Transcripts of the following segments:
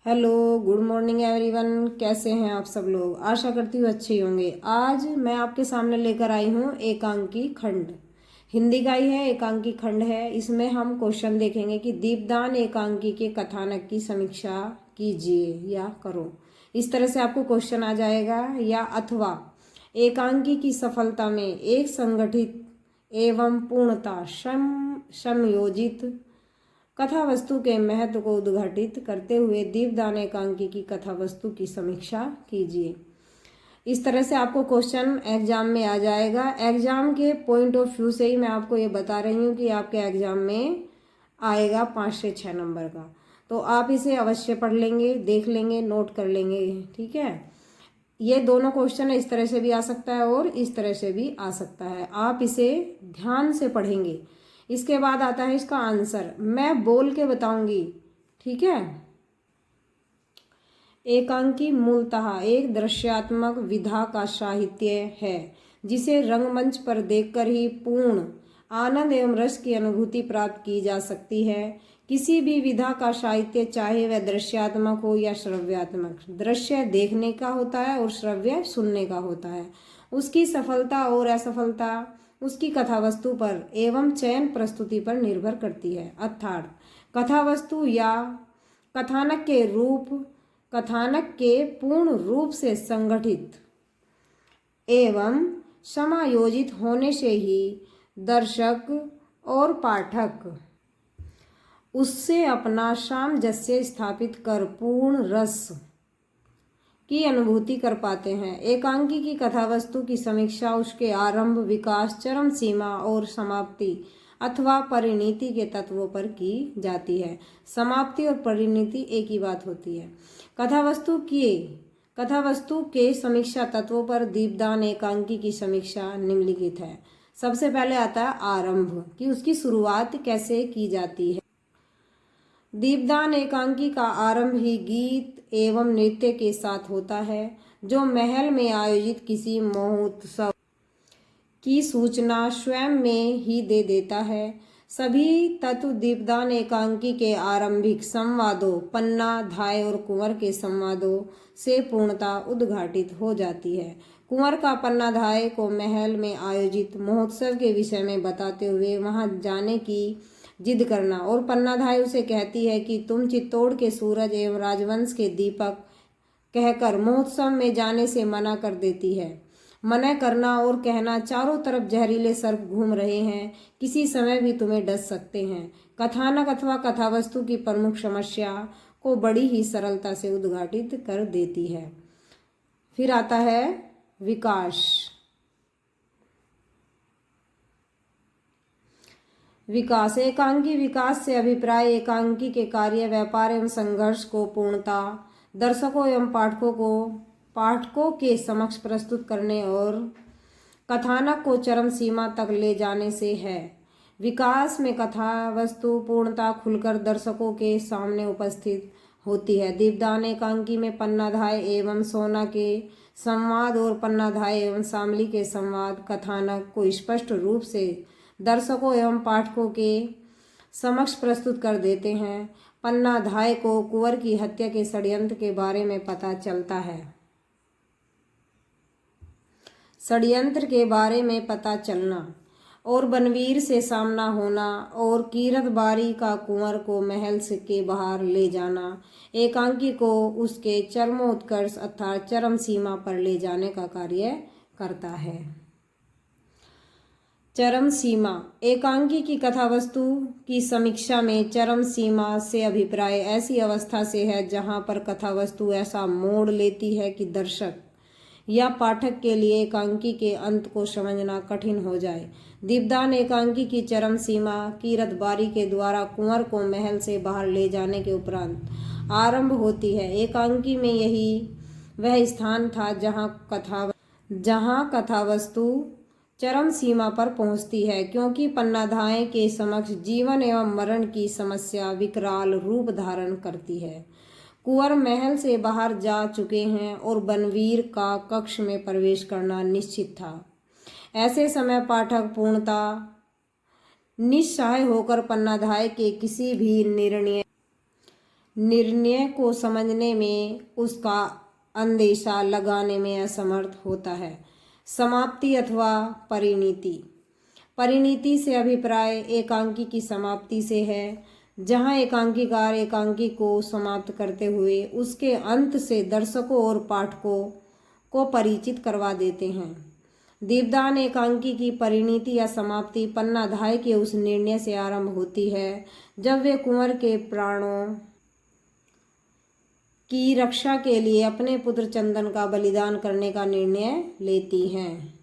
Hello, good morning everyone. कैसे हैं आप सब लोग? आशा करती हूँ अच्छे ही होंगे। आज मैं आपके सामने लेकर आई हूँ एकांकी खंड। हिंदी का ही है, एकांकी खंड है। इसमें हम क्वेश्चन देखेंगे कि दीपदान एकांकी के कथानक की समीक्षा कीजिए या करो। इस तरह से आपको क्वेश्चन आ जाएगा। या अथवा एकांकी की सफलता में एक संगठित एवं पूर्णता समयोजित कथा वस्तु के महत्व को उद्घाटित करते हुए दीपदान एकांकी की कथा वस्तु की समीक्षा कीजिए। इस तरह से आपको क्वेश्चन एग्जाम में आ जाएगा। एग्जाम के पॉइंट ऑफ व्यू से ही मैं आपको ये बता रही हूँ कि आपके एग्जाम में आएगा 5 से 6 नंबर का। तो आप इसे अवश्य पढ़ लेंगे, देख लेंगे, नोट कर लेंगे। ठीक है, ये दोनों क्वेश्चन इस तरह से भी आ सकता है और इस तरह से भी आ सकता है। आप इसे ध्यान से पढ़ेंगे। इसके बाद आता है इसका आंसर, मैं बोल के बताऊंगी। ठीक है। एकांकी मूलतः एक दृश्यात्मक विधा का साहित्य है जिसे रंगमंच पर देखकर ही पूर्ण आनंद एवं रस की अनुभूति प्राप्त की जा सकती है। किसी भी विधा का साहित्य, चाहे वह दृश्यात्मक हो या श्रव्यात्मक, दृश्य देखने का होता है और श्रव्य सुनने का होता है। उसकी सफलता और असफलता उसकी कथा वस्तु पर एवं चयन प्रस्तुति पर निर्भर करती है। अर्थात कथा वस्तु या कथानक के रूप कथानक के पूर्ण रूप से संगठित एवं समायोजित होने से ही दर्शक और पाठक उससे अपना सामंजस्य स्थापित कर पूर्ण रस की अनुभूति कर पाते हैं। एकांकी की कथा वस्तु की समीक्षा उसके आरंभ, विकास, चरम सीमा और समाप्ति अथवा परिणति के तत्वों पर की जाती है। समाप्ति और परिणति एक ही बात होती है। कथा वस्तु के समीक्षा तत्वों पर दीपदान एकांकी की समीक्षा निम्नलिखित है। सबसे पहले आता है आरंभ, कि उसकी शुरुआत कैसे की जाती है। दीपदान एकांकी का आरंभ ही गीत एवं नृत्य के साथ होता है, जो महल में आयोजित किसी महोत्सव की सूचना स्वयं में ही दे देता है। सभी तत्व दीपदान एकांकी के आरंभिक संवादों, पन्ना, धाय और कुंवर के संवादों से पूर्णता उद्घाटित हो जाती है। कुंवर का पन्ना धाय को महल में आयोजित महोत्सव के विषय में बताते हुए वहां जाने की जिद करना, और पन्नाधाय उसे कहती है कि तुम चित्तौड़ के सूरज एवं राजवंश के दीपक कहकर महोत्सव में जाने से मना कर देती है। मना करना और कहना, चारों तरफ जहरीले सर्प घूम रहे हैं, किसी समय भी तुम्हें डस सकते हैं, कथानक अथवा कथावस्तु की प्रमुख समस्या को बड़ी ही सरलता से उद्घाटित कर देती है। फिर आता है विकास। एकांकी विकास से अभिप्राय एकांकी के कार्य, व्यापार एवं संघर्ष को पूर्णता दर्शकों एवं पाठकों के समक्ष प्रस्तुत करने और कथानक को चरम सीमा तक ले जाने से है। विकास में कथा वस्तु पूर्णता खुलकर दर्शकों के सामने उपस्थित होती है। दीपदान एकांकी में पन्नाधाय एवं सोना के संवाद और पन्नाधाय एवं शामली के संवाद कथानक को स्पष्ट रूप से दर्शकों एवं पाठकों के समक्ष प्रस्तुत कर देते हैं। पन्नाधाय को कुंवर की हत्या के षड्यंत्र के बारे में पता चलता है। षड्यंत्र के बारे में पता चलना और बनवीर से सामना होना और कीरत बारी का कुंवर को महल से के बाहर ले जाना एकांकी को उसके चरमोत्कर्ष अर्थात चरम सीमा पर ले जाने का कार्य करता है। चरम सीमा एकांकी की कथा वस्तु की समीक्षा में चरम सीमा से अभिप्राय ऐसी अवस्था से है जहां पर कथा वस्तु ऐसा मोड़ लेती है कि दर्शक या पाठक के लिए एकांकी के अंत को समझना कठिन हो जाए। दीपदान एकांकी की चरम सीमा कीरतबारी के द्वारा कुंवर को महल से बाहर ले जाने के उपरांत आरंभ होती है। एकांकी में यही वह स्थान था जहां कथा वस्तु चरम सीमा पर पहुंचती है, क्योंकि पन्नाधाय के समक्ष जीवन एवं मरण की समस्या विकराल रूप धारण करती है। कुंवर महल से बाहर जा चुके हैं और बनवीर का कक्ष में प्रवेश करना निश्चित था। ऐसे समय पाठक पूर्णता निस्सहाय होकर पन्नाधाय के किसी भी निर्णय निर्णय को समझने में, उसका अंदेशा लगाने में असमर्थ होता है। समाप्ति अथवा परिणति। परिणति से अभिप्राय एकांकी की समाप्ति से है, जहाँ एकांकीकार एकांकी को समाप्त करते हुए उसके अंत से दर्शकों और पाठकों को परिचित करवा देते हैं। दीपदान एकांकी की परिणति या समाप्ति पन्नाधाय के उस निर्णय से आरंभ होती है जब वे कुंवर के प्राणों की रक्षा के लिए अपने पुत्र चंदन का बलिदान करने का निर्णय लेती हैं।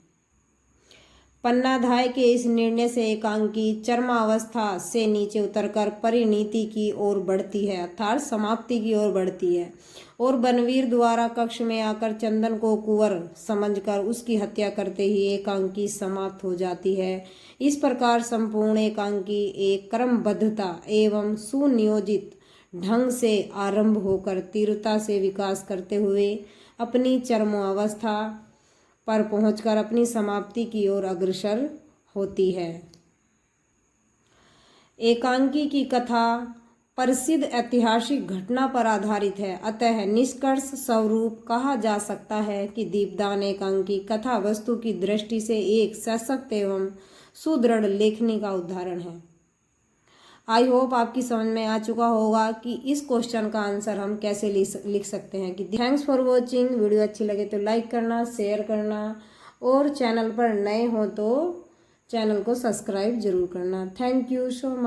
पन्नाधाय के इस निर्णय से एकांकी चरमावस्था से नीचे उतरकर परिणति की ओर बढ़ती है, अर्थात समाप्ति की ओर बढ़ती है, और बनवीर द्वारा कक्ष में आकर चंदन को कुंवर समझकर उसकी हत्या करते ही एकांकी समाप्त हो जाती है। इस प्रकार संपूर्ण एकांकी एक क्रमबद्धता एवं सुनियोजित ढंग से आरंभ होकर तीव्रता से विकास करते हुए अपनी चरमावस्था पर पहुंचकर अपनी समाप्ति की ओर अग्रसर होती है। एकांकी की कथा प्रसिद्ध ऐतिहासिक घटना पर आधारित है, अतः निष्कर्ष स्वरूप कहा जा सकता है कि दीपदान एकांकी कथा वस्तु की दृष्टि से एक सशक्त एवं सुदृढ़ लेखनी का उदाहरण है। आई होप आपकी समझ में आ चुका होगा कि इस क्वेश्चन का आंसर हम कैसे लिख सकते हैं। कि थैंक्स फॉर वॉचिंग। वीडियो अच्छी लगे तो लाइक करना, शेयर करना, और चैनल पर नए हो तो चैनल को सब्सक्राइब जरूर करना। Thank you so much.